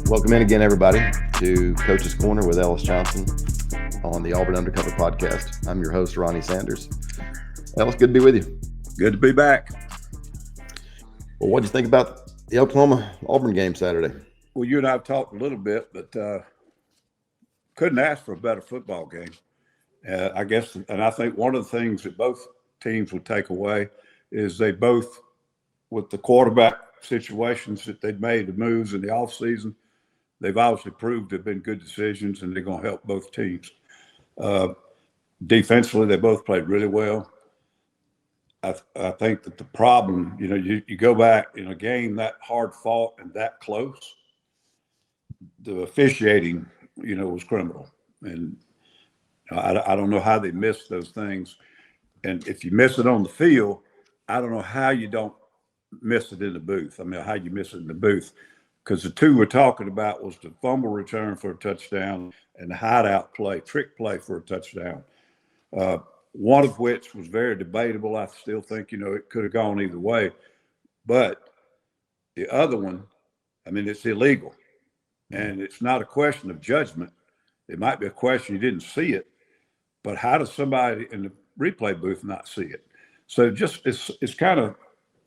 Welcome in again, everybody, to Coach's Corner with Ellis Johnson on the Auburn Undercover Podcast. I'm your host, Ronnie Sanders. Ellis, good to be with you. Good to be back. Well, what did you think about the Oklahoma-Auburn game Saturday? Well, you and I have talked a little bit, but couldn't ask for a better football game. I guess, and I think one of the things that both teams would take away is they both, with the quarterback situations that they'd made, the moves in the offseason, they've obviously proved they've been good decisions, and they're going to help both teams. Defensively, they both played really well. I think that the problem, you go back in a game that hard fought and that close, the officiating, was criminal. And I don't know how they missed those things. And if you miss it on the field, I don't know how you don't miss it in the booth. I mean, how you miss it in the booth. Because the two we're talking about was the fumble return for a touchdown and the hideout play, trick play for a touchdown. One of which was very debatable. I still think, it could have gone either way. But the other one, I mean, it's illegal. And it's not a question of judgment. It might be a question you didn't see it. But how does somebody in the replay booth not see it? So just it's kind of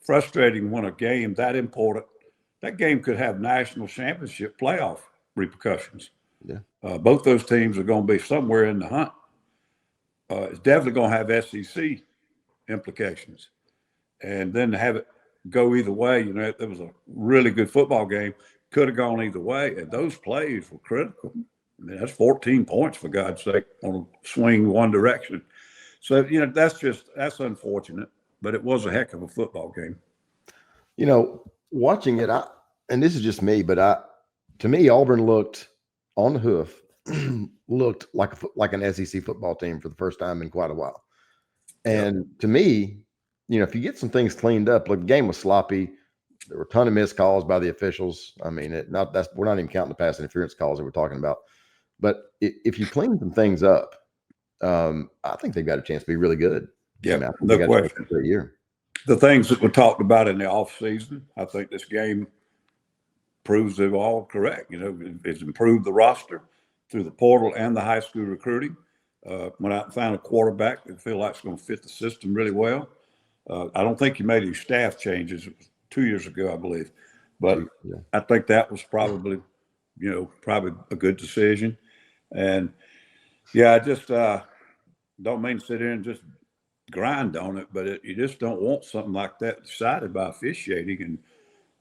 frustrating when a game that important, that game could have national championship playoff repercussions. Yeah. Both those teams are going to be somewhere in the hunt. It's definitely going to have SEC implications. And then to have it go either way, there was a really good football game, could have gone either way. And those plays were critical. I mean, that's 14 points, for God's sake, on a swing one direction. So, that's unfortunate, but it was a heck of a football game. Watching it, and this is just me, but to me, Auburn looked on the hoof, looked like an SEC football team for the first time in quite a while. And to me, if you get some things cleaned up, look, the game was sloppy. There were a ton of missed calls by the officials. I mean, we're not even counting the pass interference calls that we're talking about. But if you clean some things up, I think they've got a chance to be really good. Yeah, no question. For a year. The things that were talked about in the offseason, I think this game proves they're all correct. It's improved the roster through the portal and the high school recruiting. Went out and found a quarterback that feel like it's going to fit the system really well. I don't think he made any staff changes. It was 2 years ago, I believe. But yeah. I think that was probably a good decision. And, I just don't mean to sit here and just grind on it, but you just don't want something like that decided by officiating. And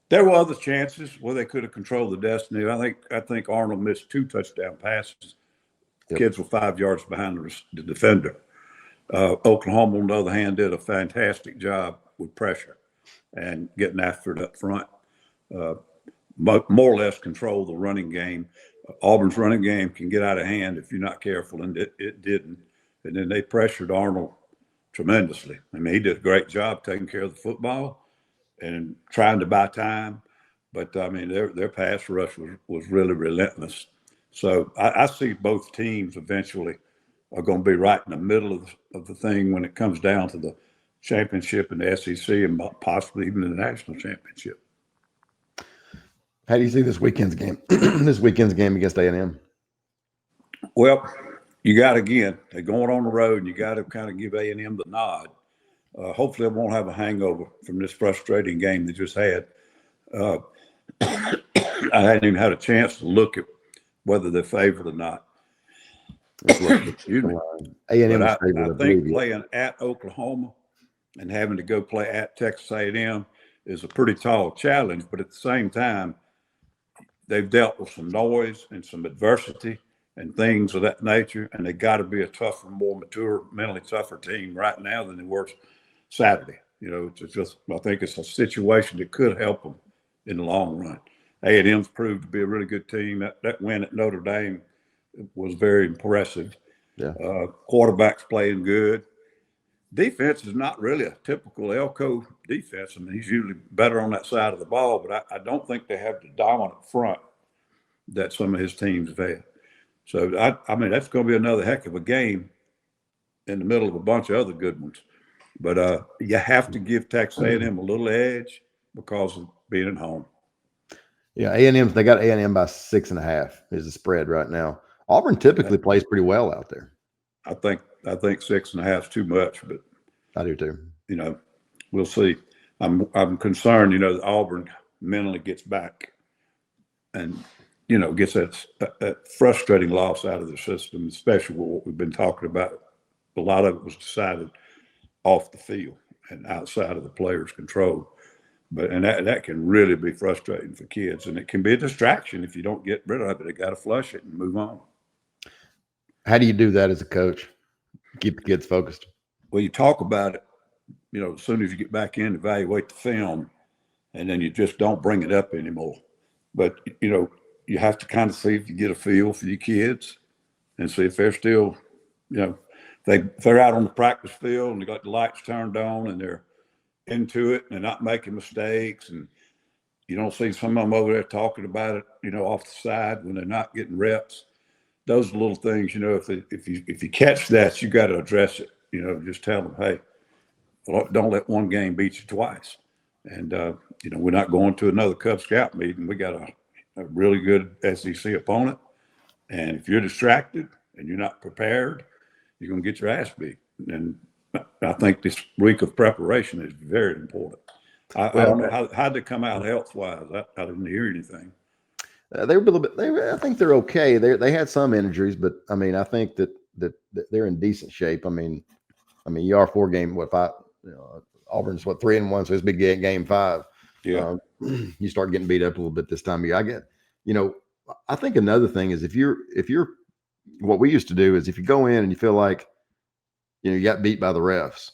there were other chances where they could have controlled the destiny. I think Arnold missed 2 touchdown passes. Yep. Kids were 5 yards behind the defender. Oklahoma, on the other hand, did a fantastic job with pressure and getting after it up front. More or less control the running game. Auburn's running game can get out of hand if you're not careful, and it didn't. And then they pressured Arnold tremendously. I mean, he did a great job taking care of the football and trying to buy time. But, I mean, their pass rush was really relentless. So I see both teams eventually are going to be right in the middle of the thing when it comes down to the championship in the SEC and possibly even the national championship. How do you see this weekend's game? This weekend's game against A&M? Well, they're going on the road, and you got to kind of give A&M the nod. Hopefully, I won't have a hangover from this frustrating game they just had. I hadn't even had a chance to look at whether they're favored or not. Excuse me. A&M I think playing at Oklahoma and having to go play at Texas A&M is a pretty tall challenge, but at the same time, they've dealt with some noise and some adversity and things of that nature, and they got to be a tougher, more mature, mentally tougher team right now than they were Saturday. It's just, I think it's a situation that could help them in the long run. A&M's proved to be a really good team. That win at Notre Dame was very impressive. Yeah. Quarterback's playing good. Defense is not really a typical Elko defense. I mean, he's usually better on that side of the ball, but I don't think they have the dominant front that some of his teams have had. So, I mean, that's going to be another heck of a game in the middle of a bunch of other good ones. But you have to give Texas A&M a little edge because of being at home. Yeah, A&M, they got A&M by 6.5 is the spread right now. Auburn typically plays pretty well out there. I think 6.5 is too much, but I do too. We'll see. I'm concerned, that Auburn mentally gets back and, gets that frustrating loss out of the system, especially what we've been talking about. A lot of it was decided off the field and outside of the player's control. And that can really be frustrating for kids, and it can be a distraction if you don't get rid of it. They got to flush it and move on. How do you do that as a coach? Keep the kids focused. Well, you talk about it, as soon as you get back in, evaluate the film, and then you just don't bring it up anymore. But, you have to kind of see if you get a feel for your kids and see if they're still, if they're out on the practice field and they got the lights turned on and they're into it and they're not making mistakes, and you don't see some of them over there talking about it, off the side when they're not getting reps. Those little things, if you catch that, you got to address it. Just tell them, hey, don't let one game beat you twice. And we're not going to another Cub Scout meeting. We got a really good SEC opponent, and if you're distracted and you're not prepared, you're going to get your ass beat. And I think this week of preparation is very important. I don't know how'd they come out health-wise. I didn't hear anything. They were a little bit. I think they're okay. They had some injuries, but I mean, I think that they're in decent shape. I mean, you are 4-game. Auburn's 3-1, so it's a big game 5. Yeah, you start getting beat up a little bit this time of year. I think another thing is if you're what we used to do is if you go in and you feel like you got beat by the refs,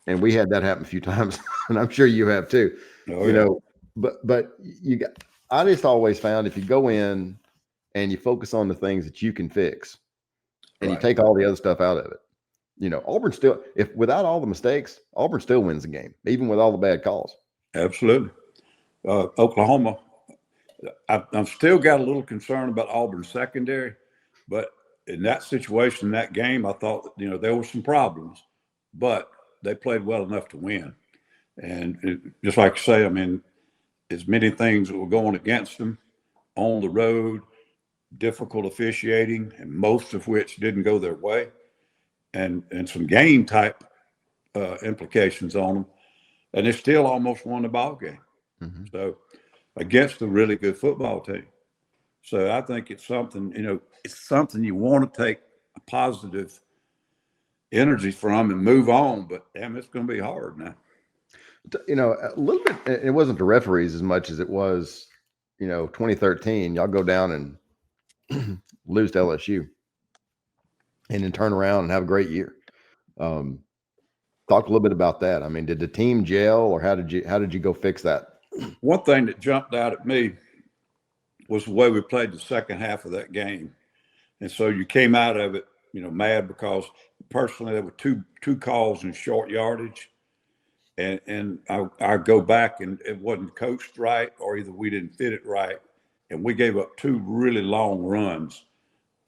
and we had that happen a few times, and I'm sure you have too. But you got. I just always found if you go in and you focus on the things that you can fix, and you take all the other stuff out of it, Auburn still, if without all the mistakes, Auburn still wins the game, even with all the bad calls. Absolutely. Oklahoma, I've still got a little concern about Auburn's secondary, but in that situation, that game, I thought, there were some problems, but they played well enough to win. And just like you say, as many things that were going against them on the road, difficult officiating, and most of which didn't go their way, and some game type implications on them. And they still almost won the ball game. Mm-hmm. So against a really good football team. So I think it's something, it's something you want to take a positive energy from and move on, but damn, it's going to be hard now. A little bit, it wasn't the referees as much as it was, 2013, y'all go down and lose to LSU and then turn around and have a great year. Talk a little bit about that. Did the team gel, or how did you go fix that? One thing that jumped out at me was the way we played the second half of that game. And so you came out of it, mad because personally there were two calls in short yardage. And I go back and it wasn't coached right, or either we didn't fit it right. And we gave up 2 really long runs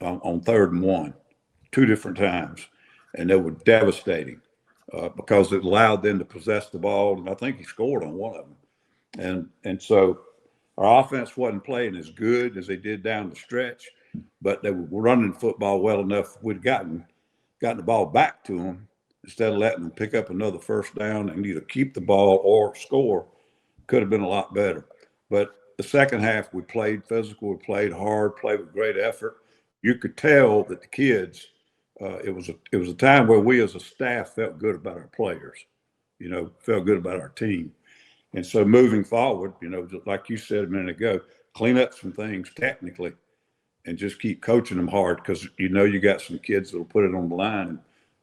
on 3rd and 1, 2 different times. And they were devastating because it allowed them to possess the ball. And I think he scored on one of them. And so our offense wasn't playing as good as they did down the stretch, but they were running football well enough. We'd gotten the ball back to them. Instead of letting them pick up another first down and either keep the ball or score, could have been a lot better. But the second half, we played physical, we played hard, played with great effort. You could tell that the kids, it was a time where we as a staff felt good about our players, felt good about our team. And so moving forward, just like you said a minute ago, clean up some things technically and just keep coaching them hard because you got some kids that will put it on the line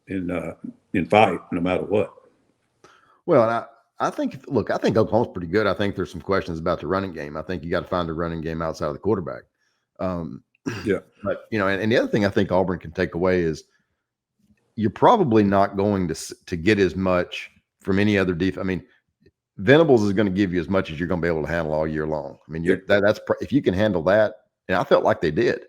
and fight no matter what. Well, I think Oklahoma's pretty good. I think there's some questions about the running game. I think you got to find a running game outside of the quarterback. Yeah. But, and the other thing I think Auburn can take away is you're probably not going to get as much from any other defense. Venables is going to give you as much as you're going to be able to handle all year long. That's if you can handle that, and I felt like they did.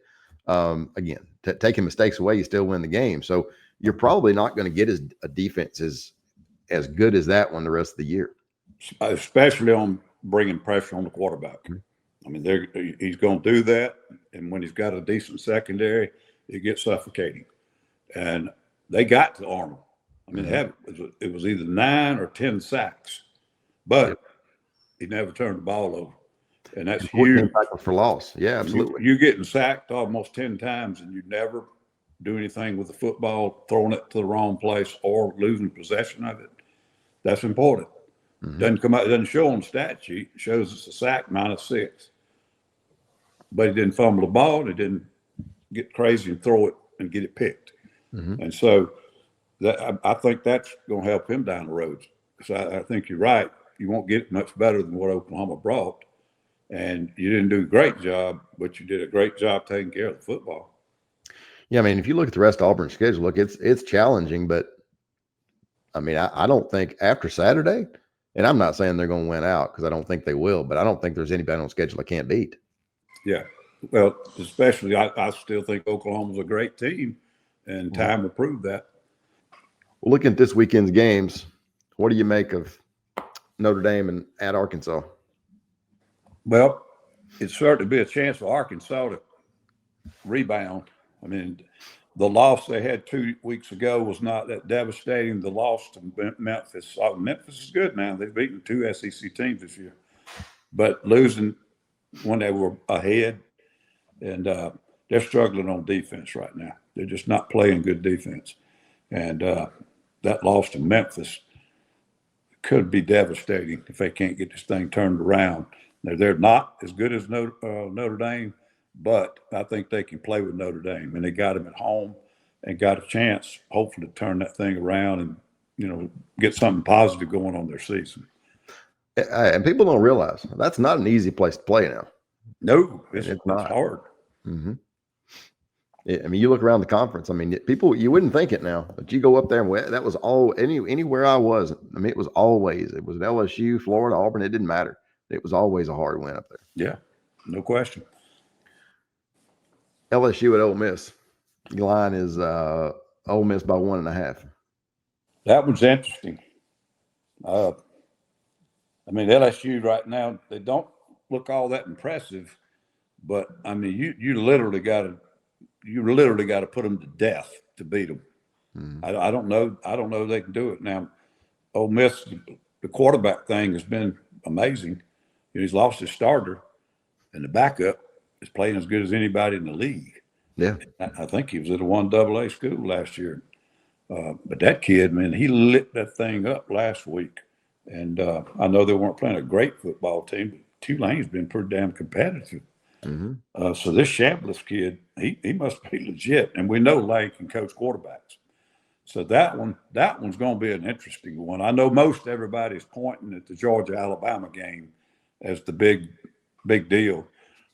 Again, taking mistakes away, you still win the game. So you're probably not going to get a defense as good as that one the rest of the year. Especially on bringing pressure on the quarterback. I mean, he's going to do that. And when he's got a decent secondary, it gets suffocating. And they got to Arnold. I mean, it was either 9 or 10 sacks, but he never turned the ball over. And that's 14 huge. tackles for loss. Yeah, absolutely. You're getting sacked almost 10 times and you never do anything with the football, throwing it to the wrong place or losing possession of it. That's important. Doesn't come out, doesn't show on the stat sheet. It shows it's a sack -6. But he didn't fumble the ball. He didn't get crazy and throw it and get it picked. And so I think that's going to help him down the road. Because I think you're right. You won't get much better than what Oklahoma brought. And you didn't do a great job, but you did a great job taking care of the football. Yeah, I mean, if you look at the rest of Auburn's schedule, look, it's challenging, but I mean, I don't think after Saturday, and I'm not saying they're going to win out because I don't think they will, but I don't think there's anybody on schedule that can't beat. Yeah. Well, especially I still think Oklahoma's a great team, and time will prove that. Well, looking at this weekend's games, what do you make of Notre Dame and at Arkansas? Well, it's certainly be a chance for Arkansas to rebound. I mean, the loss they had 2 weeks ago was not that devastating. The loss to Memphis. Memphis is good now. They've beaten 2 SEC teams this year. But losing when they were ahead, and they're struggling on defense right now. They're just not playing good defense. And that loss to Memphis could be devastating if they can't get this thing turned around. They're not as good as Notre Dame, but I think they can play with Notre Dame. And they got them at home and got a chance, hopefully, to turn that thing around and, get something positive going on their season. And people don't realize that's not an easy place to play now. No, it's not. It's Hard. I mean, you look around the conference. I mean, people, you wouldn't think it now, but you go up there and that was all anywhere I was. I mean, it was LSU, Florida, Auburn. It didn't matter. It was always a hard win up there. Yeah, no question. LSU at Ole Miss. The line is Ole Miss by 1.5. That one's interesting. I mean, LSU right now, they don't look all that impressive, but I mean, you literally got to put them to death to beat them. I don't know if they can do it now. Ole Miss, the quarterback thing has been amazing. He's lost his starter, and the backup is playing as good as anybody in the league. Yeah, I think he was at a 1AA school last year. But that kid, man, he lit that thing up last week. And I know they weren't playing a great football team, but Tulane's been pretty damn competitive. So this Chambliss kid, he must be legit. And we know Lane can coach quarterbacks. So that one's going to be an interesting one. I know most everybody's pointing at the Georgia-Alabama game as the big deal.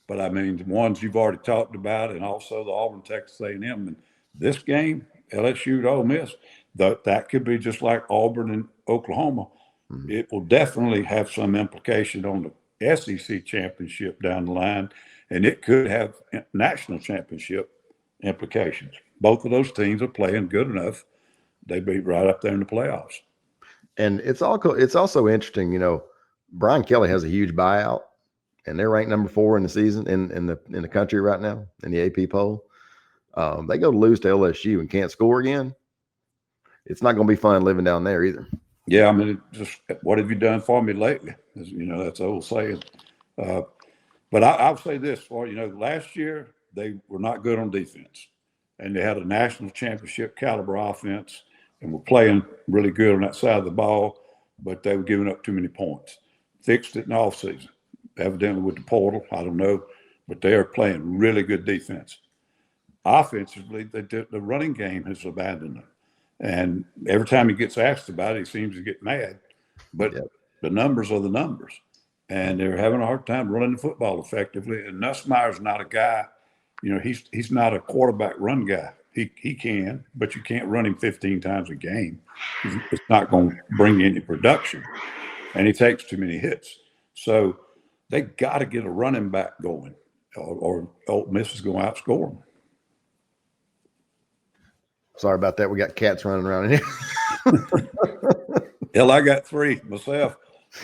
But, I mean, the ones you've already talked about and also the Auburn, Texas A&M. And this game, LSU to Ole Miss, that could be just like Auburn and Oklahoma. It will definitely have some implication on the SEC championship down the line, and it could have national championship implications. Both of those teams are playing good enough. They'd be right up there in the playoffs. And it's also interesting, Brian Kelly has a huge buyout, and they're ranked number 4 in the season in the country right now in the AP poll. They go to lose to LSU and can't score again. It's not going to be fun living down there either. Yeah, I mean, just what have you done for me lately? That's the old saying. But I'll say this last year they were not good on defense, and they had a national championship caliber offense and were playing really good on that side of the ball, but they were giving up too many points. Fixed it in the offseason, evidently with the portal. I don't know, but they are playing really good defense. Offensively, the running game has abandoned them. And every time he gets asked about it, he seems to get mad. But the numbers are the numbers. And they're having a hard time running the football effectively. And Nussmeier's not a guy, he's not a quarterback run guy. He can, but you can't run him 15 times a game. It's not going to bring you any production. And he takes too many hits. So they got to get a running back going, or Ole Miss is going to outscore them. Sorry about that. We got cats running around in here. Hell, I got 3 myself.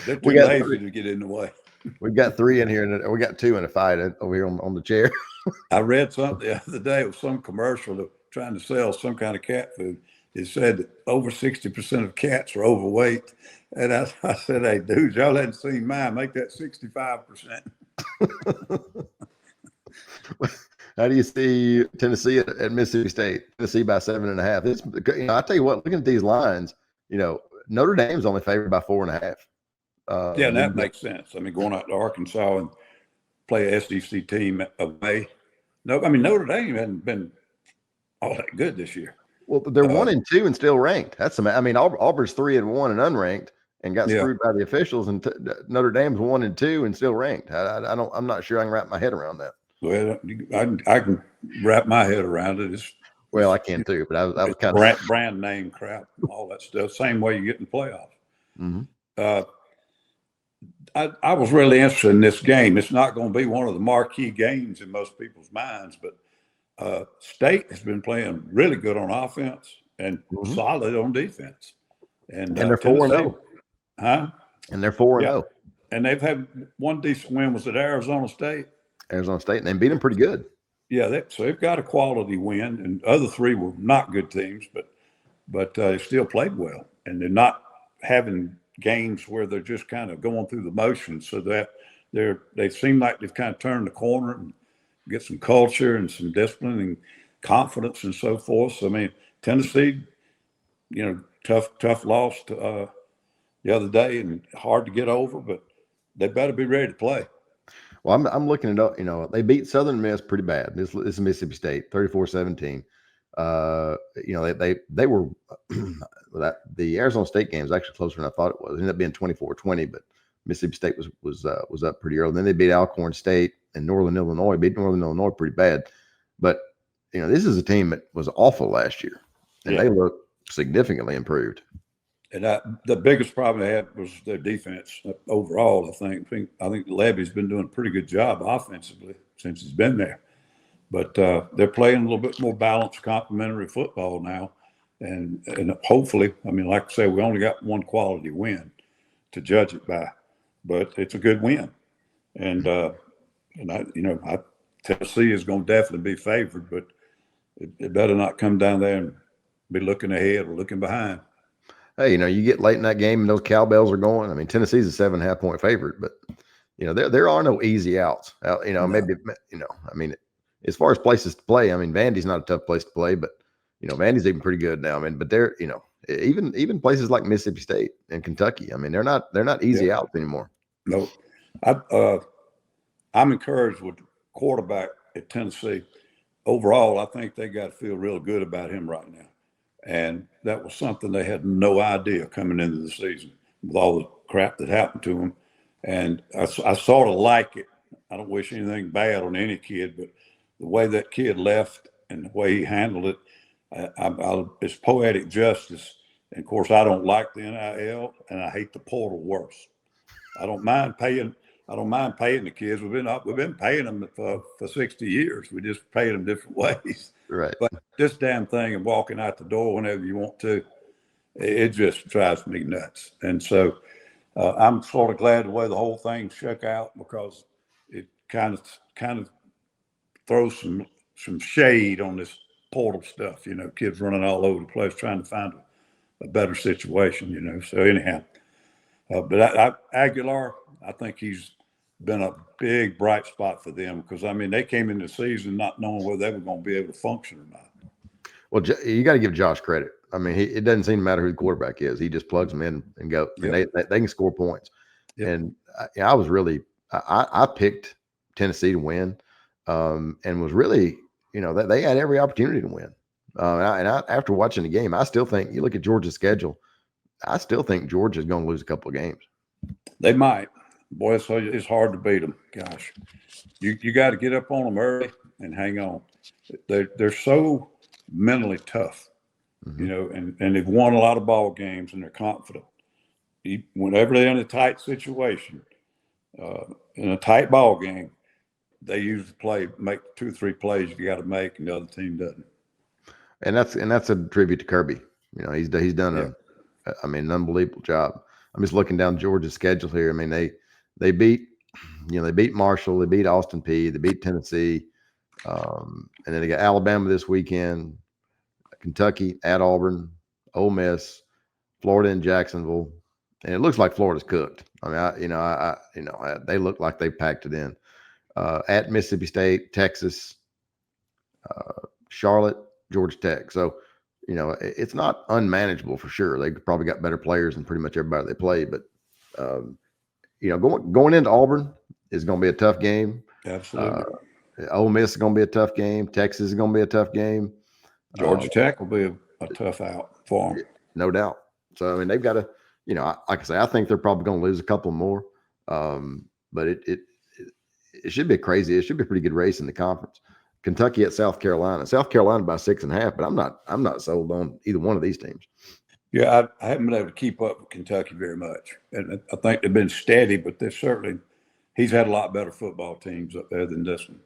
They're too lazy to get in the way. We've got 3 in here, and we got 2 in a fight over here on the chair. I read something the other day. It was some commercial trying to sell some kind of cat food. It said that over 60% of cats are overweight. And I said, hey, dude, y'all hadn't seen mine. Make that 65%. How do you see Tennessee at Mississippi State? Tennessee by 7.5. It's, I tell you what, looking at these lines, Notre Dame's only favored by 4.5. Yeah, and that makes sense. I mean, going out to Arkansas and play a SEC team away. No, I mean, Notre Dame hasn't been all that good this year. Well, they're 1-2 and still ranked. Auburn's 3-1 and unranked and got screwed by the officials, and Notre Dame's 1-2 and still ranked. I'm not sure I can wrap my head around that. Well, I can wrap my head around it. I can too, but I was kind of brand name crap, all that stuff. Same way you get in the playoffs. Mm-hmm. I was really interested in this game. It's not going to be one of the marquee games in most people's minds, but State has been playing really good on offense and solid on defense. And they're 4-0. Huh? And they're 4-0. And they've had one decent win. Was at Arizona State? Arizona State, and they beat them pretty good. Yeah, so they've got a quality win, and other 3 were not good teams, but they still played well, and they're not having games where they're just kind of going through the motions. So that they seem like they've kind of turned the corner and get some culture and some discipline and confidence and so forth. So I mean, Tennessee, tough loss to the other day and hard to get over, but they better be ready to play. Well, I'm looking it up. They beat Southern Miss pretty bad. This is Mississippi State, 34-17. They were the Arizona State game was actually closer than I thought it was. It ended up being 24-20, but Mississippi State was up pretty early. Then they beat Alcorn State and Northern Illinois. Beat Northern Illinois pretty bad, but this is a team that was awful last year, and they look significantly improved. And the biggest problem they had was their defense overall. I think Levy's been doing a pretty good job offensively since he's been there. But they're playing a little bit more balanced, complementary football now, and hopefully, I mean, like I say, we only got one quality win to judge it by, but it's a good win, and Tennessee is going to definitely be favored, but it better not come down there and be looking ahead or looking behind. Hey, you get late in that game and those cowbells are going. I mean, Tennessee's a 7.5 point favorite, but there are no easy outs. No. Maybe I mean, as far as places to play, I mean, Vandy's not a tough place to play, but Vandy's even pretty good now. I mean, but they're even places like Mississippi State and Kentucky. I mean, they're not easy outs anymore. No, I'm encouraged with the quarterback at Tennessee. Overall, I think they got to feel real good about him right now. And that was something they had no idea coming into the season with all the crap that happened to him. And I sort of like it. I don't wish anything bad on any kid, but the way that kid left and the way he handled it, it's poetic justice. And of course, I don't like the NIL, and I hate the portal worse. I don't mind paying the kids. We've been paying them for 60 years. We just pay them different ways. Right. But this damn thing and walking out the door whenever you want to, it just drives me nuts. And so I'm sort of glad the way the whole thing shook out, because it kind of throws some shade on this portal stuff. Kids running all over the place trying to find a better situation. So anyhow, but Aguilar, I think he's been a big bright spot for them, because I mean, they came into the season not knowing whether they were going to be able to function or not. Well, you got to give Josh credit. I mean, it doesn't seem to matter who the quarterback is. He just plugs them in and go. Yep. And they can score points. Yep. And I was really I picked Tennessee to win, and was really that they had every opportunity to win. After watching the game, I still think, you look at Georgia's schedule, I still think Georgia's going to lose a couple of games. They might. Boy, it's hard to beat them. Gosh, you got to get up on them early and hang on. They're so mentally tough, and they've won a lot of ball games, and they're confident. Whenever they're in a tight situation, in a tight ball game, they usually make 2 or 3 plays you got to make, and the other team doesn't. And that's a tribute to Kirby. He's done an unbelievable job. I'm just looking down Georgia's schedule here. I mean, they beat they beat Marshall, they beat Austin Peay, they beat Tennessee, and then they got Alabama this weekend, Kentucky at Auburn, Ole Miss, Florida and Jacksonville, and it looks like Florida's cooked. I mean, they look like they packed it in. At Mississippi State, Texas, Charlotte, Georgia Tech. So, it's not unmanageable for sure. They probably got better players than pretty much everybody they play. But, going into Auburn is going to be a tough game. Absolutely. Ole Miss is going to be a tough game. Texas is going to be a tough game. Georgia Tech will be a tough out for them. No doubt. So, I mean, they've got to, like I say, I think they're probably going to lose a couple more. But it should be crazy. It should be a pretty good race in the conference. Kentucky at South Carolina. South Carolina by 6.5, but I'm not sold on either one of these teams. Yeah, I haven't been able to keep up with Kentucky very much. And I think they've been steady, but he's had a lot better football teams up there than this one.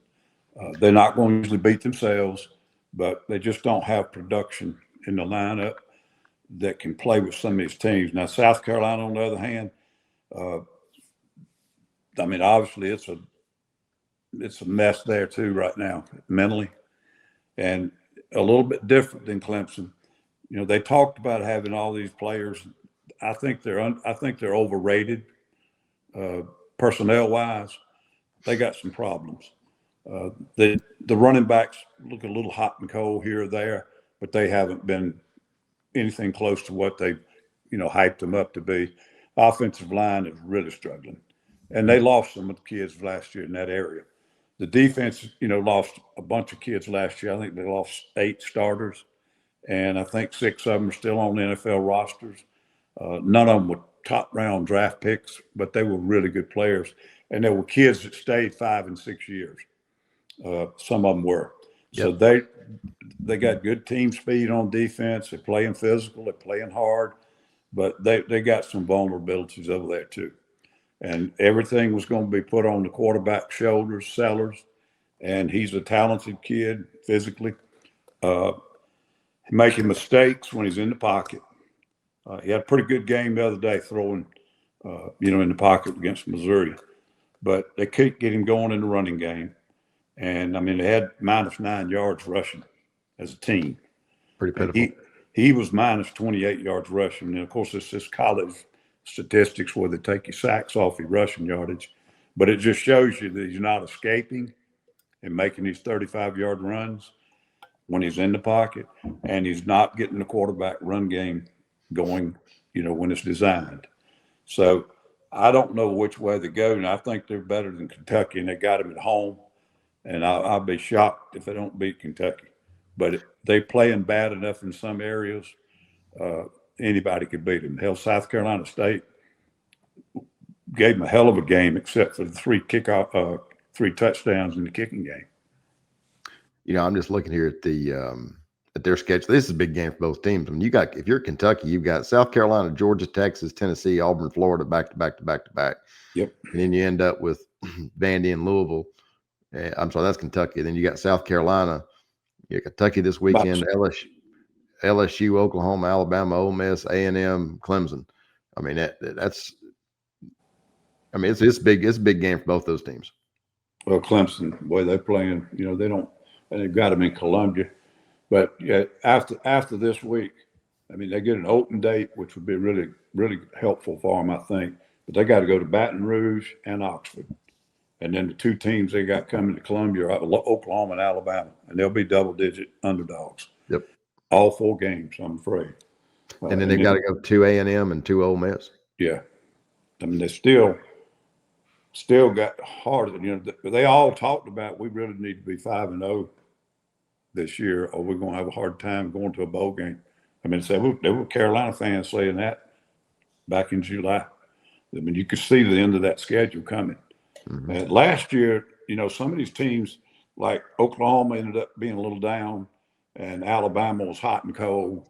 They're not going to usually beat themselves, but they just don't have production in the lineup that can play with some of these teams. Now, South Carolina, on the other hand, I mean, obviously it's a mess there too right now, mentally, and a little bit different than Clemson. They talked about having all these players. I think they're overrated, personnel wise. They got some problems. The running backs look a little hot and cold here or there, but they haven't been anything close to what they, hyped them up to be. Offensive line is really struggling, and they lost some of the kids last year in that area. The defense, lost a bunch of kids last year. I think they lost 8 starters, and I think 6 of them are still on NFL rosters. None of them were top-round draft picks, but they were really good players, and there were kids that stayed 5 and 6 years. Some of them were. Yep. So they got good team speed on defense. They're playing physical. They're playing hard, but they got some vulnerabilities over there too. And everything was going to be put on the quarterback's shoulders, Sellers, and he's a talented kid physically. Making mistakes when he's in the pocket. He had a pretty good game the other day throwing, in the pocket against Missouri. But they couldn't get him going in the running game. And, I mean, they had -9 yards rushing as a team. Pretty pitiful. He was -28 yards rushing. And, of course, it's just college statistics where they take your sacks off your rushing yardage. But it just shows you that he's not escaping and making these 35-yard runs when he's in the pocket, and he's not getting the quarterback run game going, when it's designed. So I don't know which way they go, and I think they're better than Kentucky, and they got him at home, and I'll be shocked if they don't beat Kentucky. But they're playing bad enough in some areas, anybody could beat them. Hell, South Carolina State gave them a hell of a game, except for the 3 touchdowns in the kicking game. I'm just looking here at their schedule. This is a big game for both teams. I mean, if you're Kentucky, you've got South Carolina, Georgia, Texas, Tennessee, Auburn, Florida, back to back to back to back. Yep. And then you end up with Vandy and Louisville. I'm sorry, that's Kentucky. Then you got South Carolina. You got Kentucky this weekend, LSU, Oklahoma, Alabama, Ole Miss, A&M, Clemson. I mean, it's big. It's a big game for both those teams. Well, Clemson, boy, they're playing. They don't. And they've got them in Columbia. But yeah, after this week, I mean, they get an open date, which would be really, really helpful for them, I think. But they got to go to Baton Rouge and Oxford. And then the 2 teams they got coming to Columbia are Oklahoma and Alabama. And they'll be double-digit underdogs. Yep. All 4 games, I'm afraid. And then they've got to go 2 A&M and 2 Ole Miss. Yeah. I mean, they still got harder. They all talked about we really need to be 5-0 this year, or we're going to have a hard time going to a bowl game. I mean, there were Carolina fans saying that back in July. I mean, you could see the end of that schedule coming. Mm-hmm. And last year, some of these teams, like Oklahoma, ended up being a little down, and Alabama was hot and cold.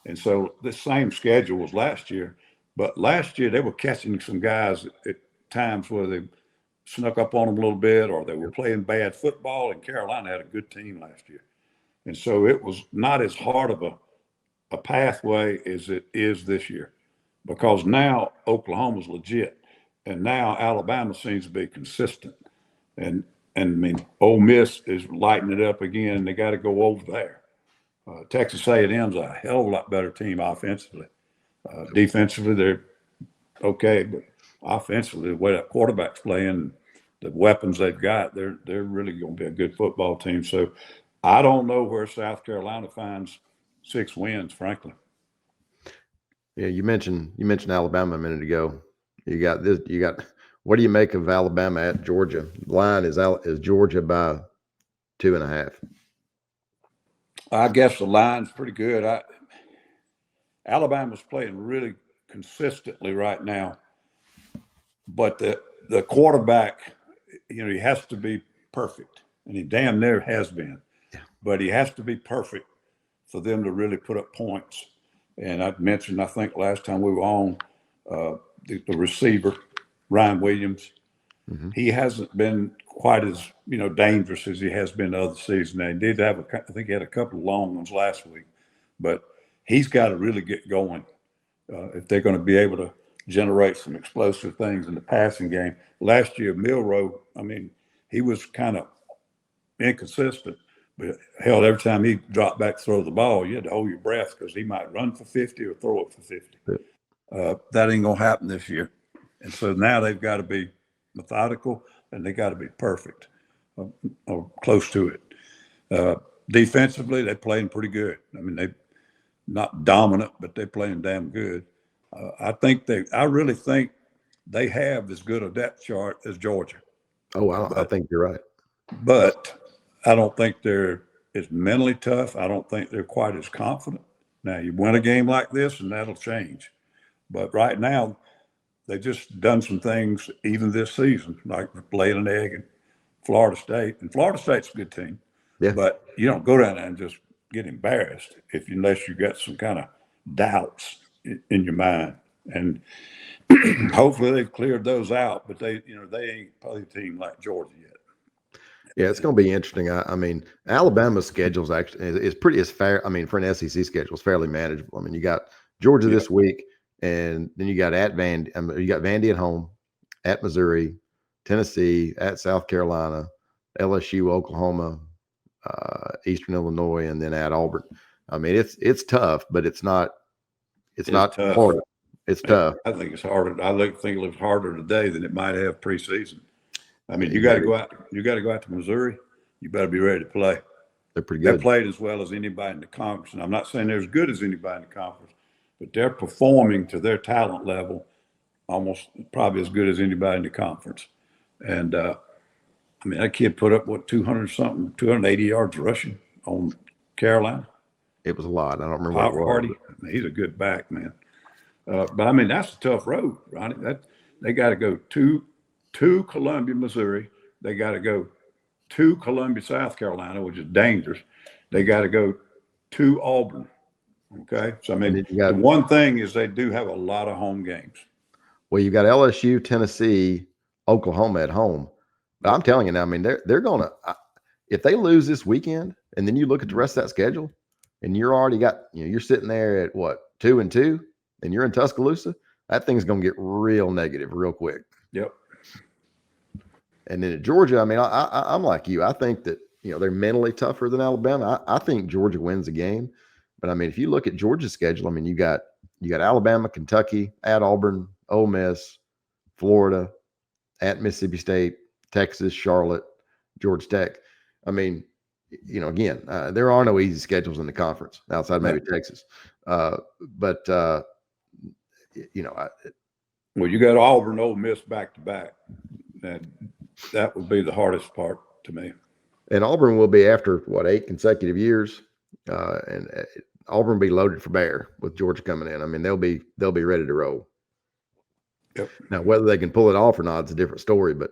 And so the same schedule was last year. But last year, they were catching some guys at times where they snuck up on them a little bit, or they were playing bad football, and Carolina had a good team last year. And so it was not as hard of a pathway as it is this year, because now Oklahoma's legit. and now Alabama seems to be consistent. And I mean, Ole Miss is lighting it up again. They got to go over there. Texas A&M's a hell of a lot better team offensively. Defensively, they're okay, but offensively, the way that quarterback's playing, the weapons they've got, they're really going to be a good football team. So I don't know where South Carolina finds 6 wins, frankly. Yeah, you mentioned Alabama a minute ago. You got this. You got. What do you make of Alabama at Georgia? The line is Georgia by 2.5. I guess the line's pretty good. Alabama's playing really consistently right now, but the quarterback, he has to be perfect, and he damn near has been. Yeah. But he has to be perfect for them to really put up points. And I mentioned, I think last time we were on, the receiver, Ryan Williams. Mm-hmm. He hasn't been quite as dangerous as he has been the other season. He did have I think he had a couple of long ones last week, but he's got to really get going if they're going to be able to generate some explosive things in the passing game. Last year, Milroe, I mean, he was kind of inconsistent, but hell, every time he dropped back to throw the ball, you had to hold your breath because he might run for 50 or throw it for 50. That ain't going to happen this year. And so now they've got to be methodical and they got to be perfect or close to it. Defensively, they're playing pretty good. I mean, they're not dominant, but they're playing damn good. I really think they have as good a depth chart as Georgia. Oh, I think you're right. But I don't think they're as mentally tough. I don't think they're quite as confident. Now, you win a game like this, and that'll change. But right now, they've just done some things even this season, like laying an egg in Florida State. And Florida State's a good team. Yeah. But you don't go down there and just get embarrassed unless you got some kind of doubts in your mind. And hopefully they've cleared those out, but they ain't probably a team like Georgia yet. Yeah, it's going to be interesting. I mean, Alabama's schedule is fair. I mean, for an SEC schedule, it's fairly manageable. I mean, you got Georgia this week, and then you got Vandy at home, at Missouri, Tennessee, at South Carolina, LSU, Oklahoma, Eastern Illinois, and then at Auburn. I mean, it's tough, but it's not tough. hard. It's tough. I think it's harder. I think it looks harder today than it might have preseason. I mean, you got to go out. You got to go out to Missouri. You better be ready to play. They're pretty good. They played as well as anybody in the conference, and I'm not saying they're as good as anybody in the conference, but they're performing to their talent level, almost probably as good as anybody in the conference. And I mean, that kid put up 280 yards rushing on Carolina. It was a lot. I don't remember what it was. Hardy. I mean, he's a good back, man. But I mean, that's a tough road, Ronnie. They got to go to Columbia, Missouri. They got to go to Columbia, South Carolina, which is dangerous. They got to go to Auburn. Okay. So, I mean, the one thing is they do have a lot of home games. Well, you got LSU, Tennessee, Oklahoma at home. But I'm telling you now, I mean, they're going to, if they lose this weekend and then you look at the rest of that schedule and you're already you're sitting there at 2-2 and you're in Tuscaloosa, that thing's going to get real negative real quick. Yep. And then at Georgia, I mean, I'm like you. I think that, they're mentally tougher than Alabama. I think Georgia wins the game. But, I mean, if you look at Georgia's schedule, I mean, you got Alabama, Kentucky, at Auburn, Ole Miss, Florida, at Mississippi State, Texas, Charlotte, Georgia Tech. I mean, again, there are no easy schedules in the conference outside maybe Texas. But you got Auburn, Ole Miss back to back. That would be the hardest part to me. And Auburn will be after 8 consecutive years, and Auburn will be loaded for bear with Georgia coming in. I mean, they'll be ready to roll. Yep. Now, whether they can pull it off or not, it's a different story. But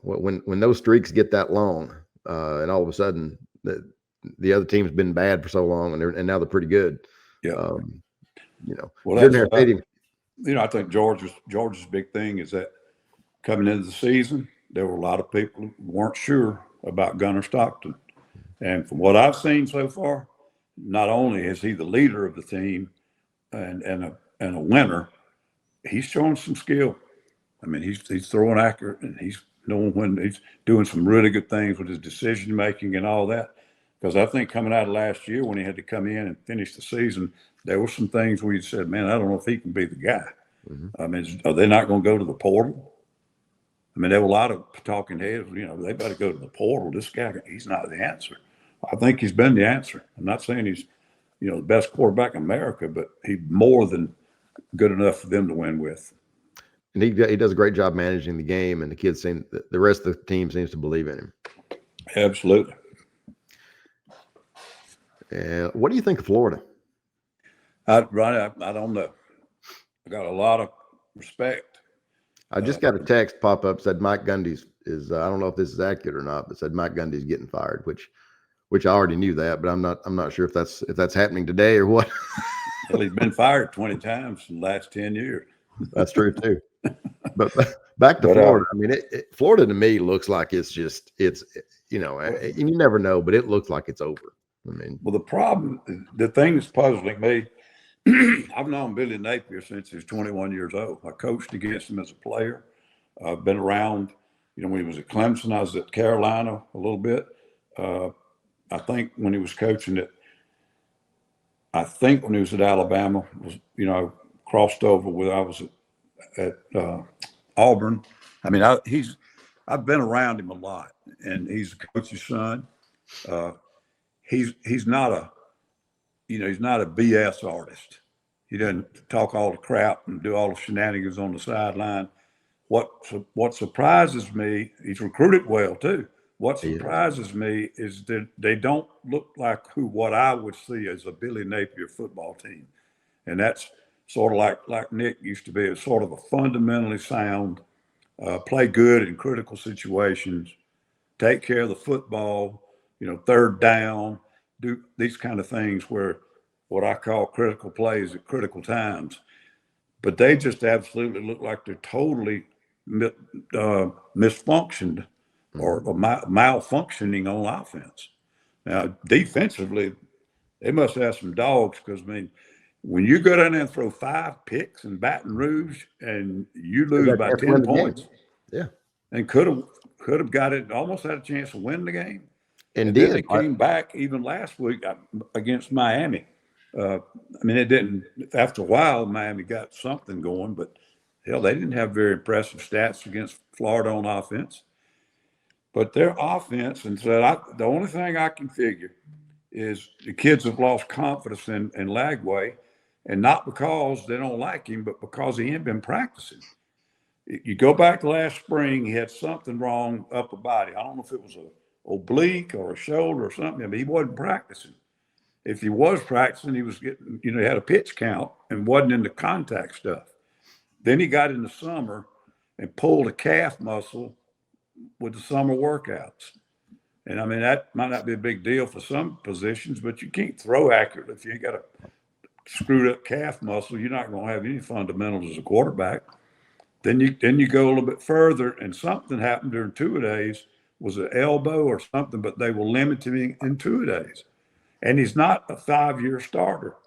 when those streaks get that long, and all of a sudden the other team's been bad for so long, and now they're pretty good. Yeah. Well, I think Georgia's big thing is that coming into the season, there were a lot of people who weren't sure about Gunnar Stockton. And from what I've seen so far, not only is he the leader of the team and a winner, he's showing some skill. I mean, he's throwing accurate, and he's knowing when he's doing some really good things with his decision making and all that. Because I think coming out of last year when he had to come in and finish the season, there were some things where you said, "Man, I don't know if he can be the guy." I mean, are they not going to go to the portal? I mean, there were a lot of talking heads. They better go to the portal. This guy, he's not the answer. I think he's been the answer. I'm not saying he's, the best quarterback in America, but he's more than good enough for them to win with. And he does a great job managing the game, and the rest of the team seems to believe in him. Absolutely. What do you think of Florida? Ronnie, I don't know. I got a lot of respect. I just got a text pop up, said Mike Gundy's is I don't know if this is accurate or not, but said Mike Gundy's getting fired, which I already knew that, but I'm not sure if that's happening today or what. Well, he's been fired 20 times in the last 10 years. That's true too. But back to Florida. I mean, Florida to me looks like it's and you never know, but it looks like it's over. I mean, well, the thing that's puzzling me, I've known Billy Napier since he was 21 years old. I coached against him as a player. I've been around, when he was at Clemson, I was at Carolina a little bit. I think when he was coaching when he was at Alabama, crossed over with, I was at Auburn. I mean, I've been around him a lot, and he's the coach's son. He's not a BS artist. He doesn't talk all the crap and do all the shenanigans on the sideline. What surprises me, he's recruited well too. What surprises me is that they don't look like what I would see as a Billy Napier football team. And that's sort of like Nick used to be. It's sort of a fundamentally sound, play good in critical situations, take care of the football, third down, do these kind of things where what I call critical plays at critical times. But they just absolutely look like they're totally misfunctioned or malfunctioning on offense. Now, defensively, they must have some dogs because, when you go down there and throw 5 picks in Baton Rouge and you lose by 10 points, and could have got it, almost had a chance to win the game. And then they came back even last week against Miami. It didn't, after a while, Miami got something going, but hell, they didn't have very impressive stats against Florida on offense. But their offense, and so the only thing I can figure is the kids have lost confidence in Lagway, and not because they don't like him, but because he ain't been practicing. You go back to last spring, he had something wrong upper body. I don't know if it was an oblique or a shoulder or something, but he wasn't practicing. If he was practicing, he was getting, he had a pitch count and wasn't into contact stuff. Then he got in the summer and pulled a calf muscle with the summer workouts. And that might not be a big deal for some positions, but you can't throw accurately if you ain't got a screwed up calf muscle. You're not going to have any fundamentals as a quarterback. Then you go a little bit further, and something happened during two-a-days, was an elbow or something, but they will limit him in two-a-days. And he's not a 5-year starter.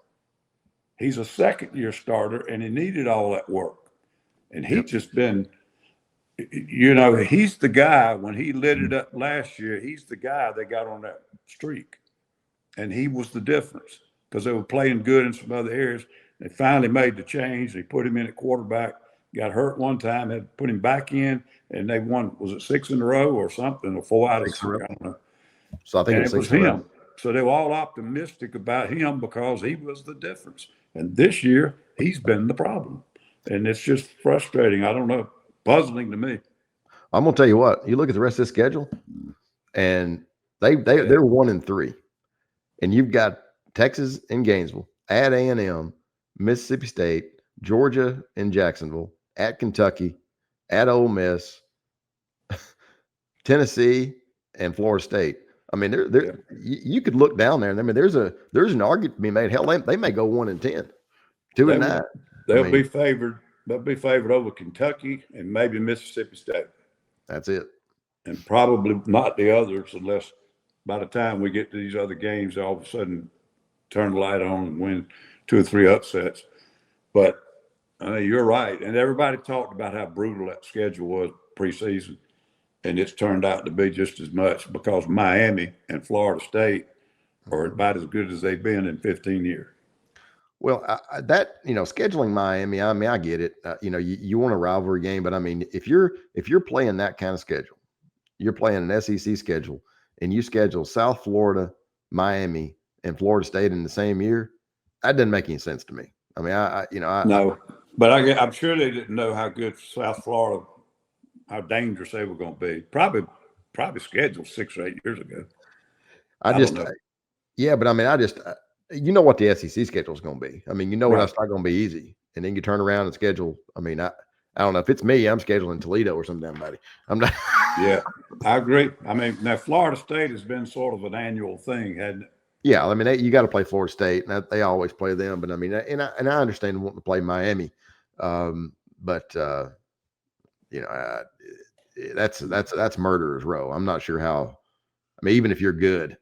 He's a second-year starter, and he needed all that work. And he's just been, he's the guy, when he lit it up last year, he's the guy they got on that streak. And he was the difference because they were playing good in some other areas. They finally made the change. They put him in at quarterback, got hurt one time, had to put him back in, and they won, was it 6 in a row or something, or 4 out of 6? I don't know. So I think it was him. So they were all optimistic about him because he was the difference. And this year, he's been the problem. And it's just frustrating. I don't know, puzzling to me. I'm gonna tell you what. You look at the rest of the schedule, and they're 1-3, and you've got Texas and Gainesville, at A&M, Mississippi State, Georgia and Jacksonville, at Kentucky, at Ole Miss, Tennessee, and Florida State. You could look down there, and there's an argument to be made. Hell, they may go 1-10, 2-9. They'll be favored. They'll be favored over Kentucky and maybe Mississippi State. That's it. And probably not the others, unless by the time we get to these other games, they all of a sudden turn the light on and win 2 or 3 upsets. But You're right. And everybody talked about how brutal that schedule was preseason. And it's turned out to be just as much because Miami and Florida State are about as good as they've been in 15 years. Well, scheduling Miami, I mean, I get it. You want a rivalry game, but I mean, if you're playing that kind of schedule, you're playing an SEC schedule, and you schedule South Florida, Miami, and Florida State in the same year, that doesn't make any sense to me. I mean, No, but I'm sure they didn't know how good South Florida, how dangerous they were going to be. Probably scheduled 6 or 8 years ago. I don't know. Yeah, but I mean, you know what the SEC schedule is going to be. I mean, Right. That's not going to be easy. And then you turn around and schedule. I mean, I don't know if it's me. I'm scheduling Toledo or some damn body. I'm not. Yeah, I agree. I mean, now Florida State has been sort of an annual thing, hadn't it? Yeah, I mean, you got to play Florida State, and they always play them. But I mean, and I understand wanting to play Miami, but that's murderer's row. I'm not sure how. I mean, even if you're good.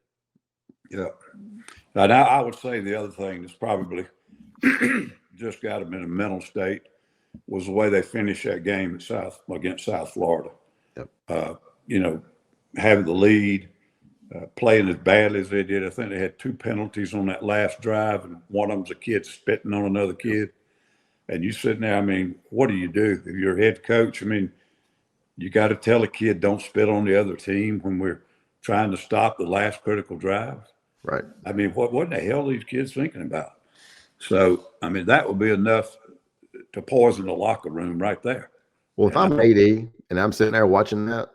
Yeah. Now I would say the other thing that's probably just got them in a mental state was the way they finished that game against South Florida. Yep. Having the lead, playing as badly as they did. I think they had 2 penalties on that last drive, and one of them's a kid spitting on another kid. And you sitting there, I mean, what do you do? If you're a head coach, I mean, you got to tell a kid don't spit on the other team when we're trying to stop the last critical drive. Right. I mean, what in the hell are these kids thinking about? So, I mean, that would be enough to poison the locker room right there. Well, if I'm AD and I'm sitting there watching that,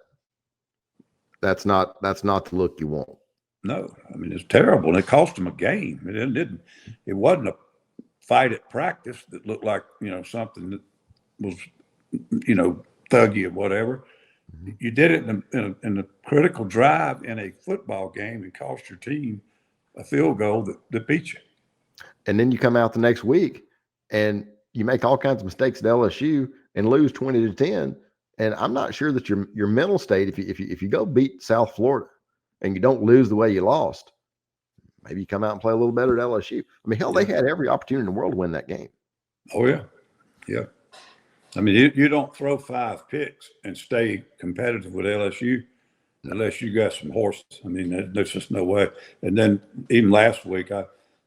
that's not the look you want. No, I mean, it's terrible. And it cost them a game. It wasn't a fight at practice that looked like, something that was, thuggy or whatever. Mm-hmm. You did it in a critical drive in a football game and cost your team a field goal that beat you. And then you come out the next week and you make all kinds of mistakes at LSU and lose 20-10. And I'm not sure that your mental state, if you go beat South Florida and you don't lose the way you lost, maybe you come out and play a little better at LSU. I mean, hell, they had every opportunity in the world to win that game. Oh yeah, yeah. I mean, you don't throw 5 picks and stay competitive with LSU unless you got some horses. I mean, there's just no way. And then even last week,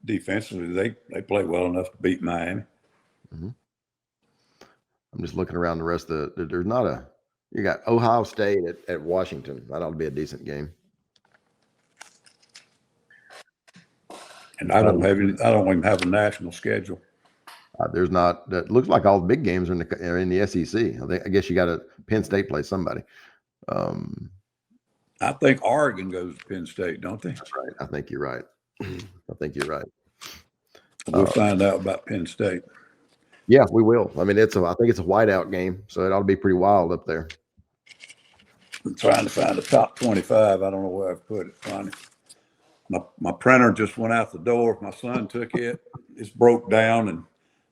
defensively, they played well enough to beat Miami. Mm-hmm. I'm just looking around the rest of there's not you got Ohio State at Washington. That ought to be a decent game. And I don't even have a national schedule. There's not. That looks like all the big games are in the SEC. I guess you got to Penn State play somebody. I think Oregon goes to Penn State, don't they? That's right. I think you're right. We'll find out about Penn State. Yeah, we will. I mean, I think it's a whiteout game, so it ought to be pretty wild up there. I'm trying to find the top 25. I don't know where I've put it. Funny. My printer just went out the door. My son took it. It's broke down, and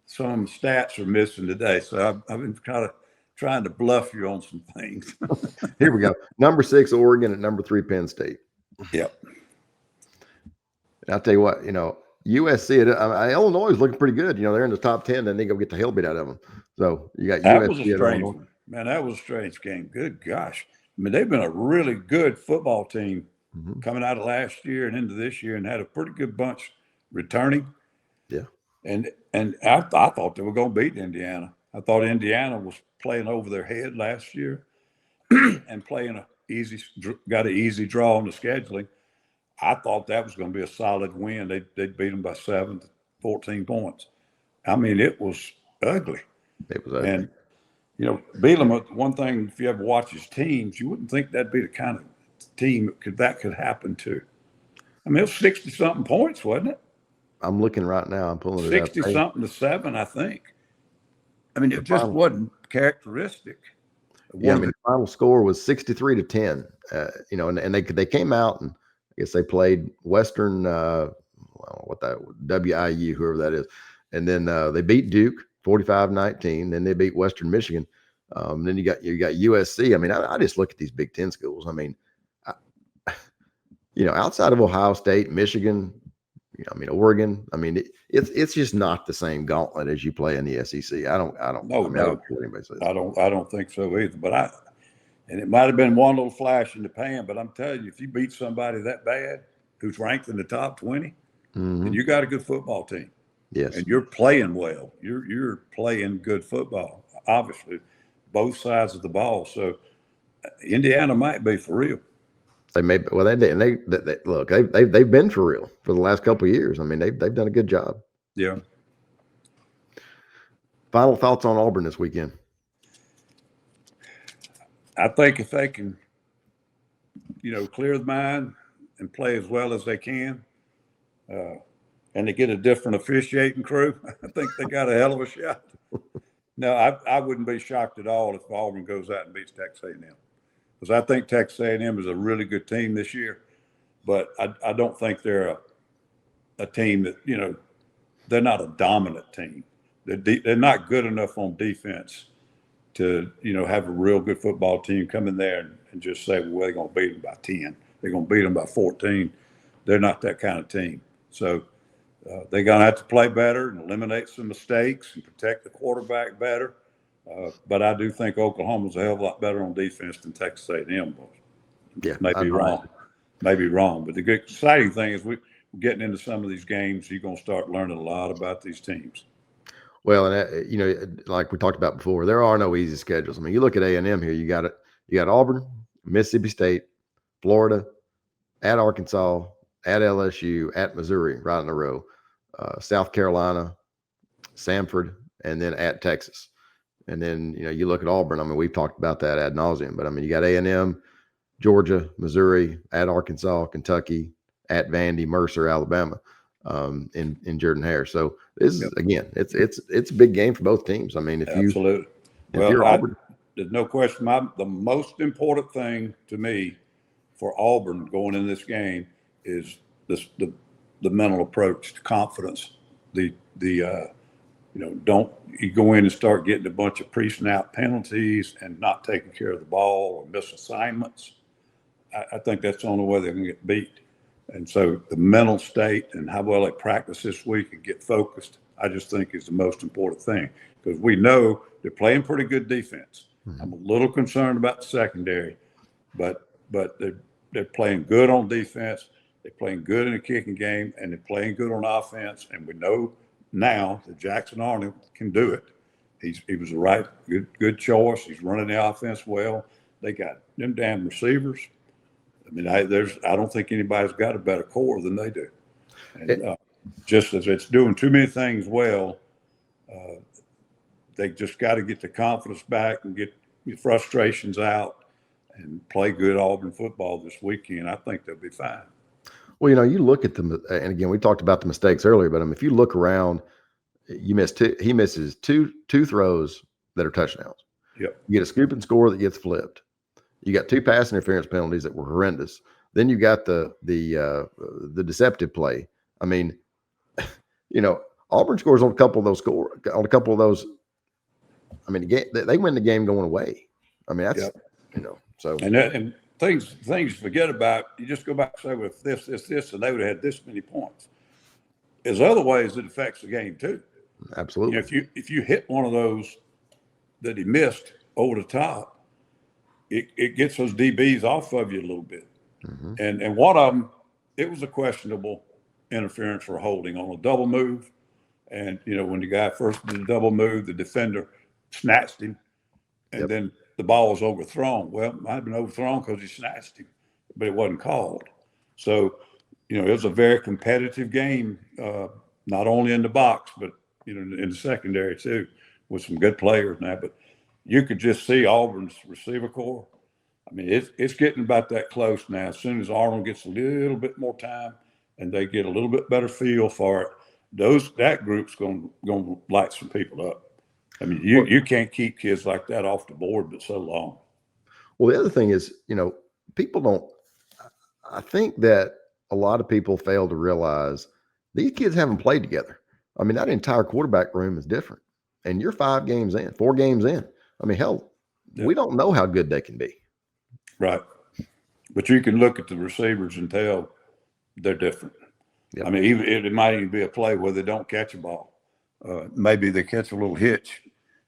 some stats are missing today. So I've been kind of trying to bluff you on some things. Here we go. Number 6, Oregon, at number 3, Penn State. Yep. And I'll tell you what, USC, Illinois is looking pretty good. They're in the top 10, then they go get the hell beat out of them. So you got that USC. Was a strange one. Man, that was a strange game. Good gosh. I mean, they've been a really good football team coming out of last year and into this year, and had a pretty good bunch returning. Yeah. And I thought they were going to beat Indiana. I thought Indiana was playing over their head last year and got an easy draw on the scheduling. I thought that was going to be a solid win. They'd beat them by 7 to 14 points. I mean, it was ugly. It was ugly. And, Bielema, one thing, if you ever watch his teams, you wouldn't think that'd be the kind of team that could happen to. I mean, it was 60-something points, wasn't it? I'm looking right now. I'm pulling it up. 60-something to 7, I think. I mean, it just wasn't characteristic. Yeah, I mean, the final score was 63-10. And they came out, and I guess they played Western, WIU, whoever that is, and then they beat Duke 45-19. Then they beat Western Michigan. Then you got USC. I mean, I just look at these Big Ten schools. I mean, outside of Ohio State, Michigan, I mean, Oregon. I mean, it's just not the same gauntlet as you play in the SEC. I don't. No, I mean, I don't care what anybody says. I don't think so either. But and it might have been one little flash in the pan, but I'm telling you, if you beat somebody that bad who's ranked in the top 20, then you got a good football team. Yes, and you're playing well. You're playing good football. Obviously, both sides of the ball. So Indiana might be for real. they may. Well, they did. And they look. They've been for real for the last couple of years. I mean, they've done a good job. Yeah. Final thoughts on Auburn this weekend? I think if they can, clear the mind and play as well as they can, and they get a different officiating crew, I think they got a hell of a shot. No, I wouldn't be shocked at all if Auburn goes out and beats Texas A&M, because I think Texas A&M is a really good team this year, but I don't think they're a team that, they're not a dominant team. They're not good enough on defense to, have a real good football team come in there and just say, well, they're going to beat them by 10. They're going to beat them by 14. They're not that kind of team. So they're going to have to play better and eliminate some mistakes and protect the quarterback better. But I do think Oklahoma's a hell of a lot better on defense than Texas A&M was. Yeah, Maybe wrong. But the good, exciting thing is we're getting into some of these games. You're going to start learning a lot about these teams. Well, and like we talked about before, there are no easy schedules. I mean, you look at A&M here. You got Auburn, Mississippi State, Florida, at Arkansas, at LSU, at Missouri, right in a row. South Carolina, Samford, and then at Texas. And then you look at Auburn. I mean, we've talked about that ad nauseum. But I mean, you got A&M, Georgia, Missouri, at Arkansas, Kentucky, at Vandy, Mercer, Alabama. In Jordan-Hare. So this is again, it's a big game for both teams. I mean, Absolutely. You're Auburn, there's no question. The most important thing to me for Auburn going in this game is the mental approach to confidence. Don't you go in and start getting a bunch of pre-snap penalties and not taking care of the ball or miss assignments. I think that's the only way they're going to get beat. And so the mental state and how well they practice this week and get focused, I just think is the most important thing, because we know they're playing pretty good defense. Mm-hmm. I'm a little concerned about the secondary, but they're playing good on defense. They're playing good in the kicking game, and they're playing good on offense. And we know now that Jackson Arnold can do it. He was the right good choice. He's running the offense well. They got them damn receivers. I mean, I don't think anybody's got a better core than they do. And just as it's doing too many things well, they just got to get the confidence back and get the frustrations out and play good Auburn football this weekend. I think they'll be fine. Well, you look at them, and again, we talked about the mistakes earlier, but if you look around, he misses two throws that are touchdowns. Yep. You get a scoop and score that gets flipped. You got two pass interference penalties that were horrendous. Then you got the deceptive play. I mean, Auburn scores on a couple of those. I mean, they win the game going away. I mean, that's so. And things you forget about. You just go back and say, well, if this, and they would have had this many points. There's other ways it affects the game too. Absolutely. If you hit one of those that he missed over the top, it gets those DBs off of you a little bit. Mm-hmm. And one of them, it was a questionable interference for holding on a double move. And, when the guy first did the double move, the defender snatched him, and then the ball was overthrown. Well, it might have been overthrown because he snatched him, but it wasn't called. So, it was a very competitive game, not only in the box, but, in the secondary too, with some good players now. But you could just see Auburn's receiver corps. I mean, it's getting about that close now. As soon as Arnold gets a little bit more time and they get a little bit better feel for it, that group's going to light some people up. I mean, you can't keep kids like that off the board but so long. Well, the other thing is, people don't. I think that a lot of people fail to realize these kids haven't played together. I mean, that entire quarterback room is different, and you're 4 games in. I mean, hell, we don't know how good they can be. Right. But you can look at the receivers and tell they're different. Yep. I mean, even it might even be a play where they don't catch a ball. Maybe they catch a little hitch,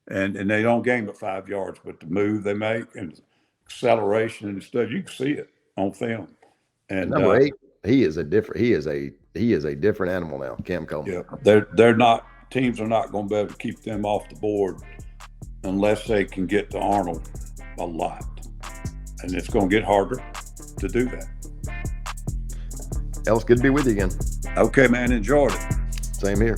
and they don't gain but 5 yards, but the move they make and acceleration and stuff, you can see it on film. And number 8, he is a different animal now, Cam Coleman. Yeah, they're not, teams are not going to be able to keep them off the board unless they can get to Arnold a lot, and it's going to get harder to do that. Ellis, good to be with you again. Okay, man, enjoyed it. Same here.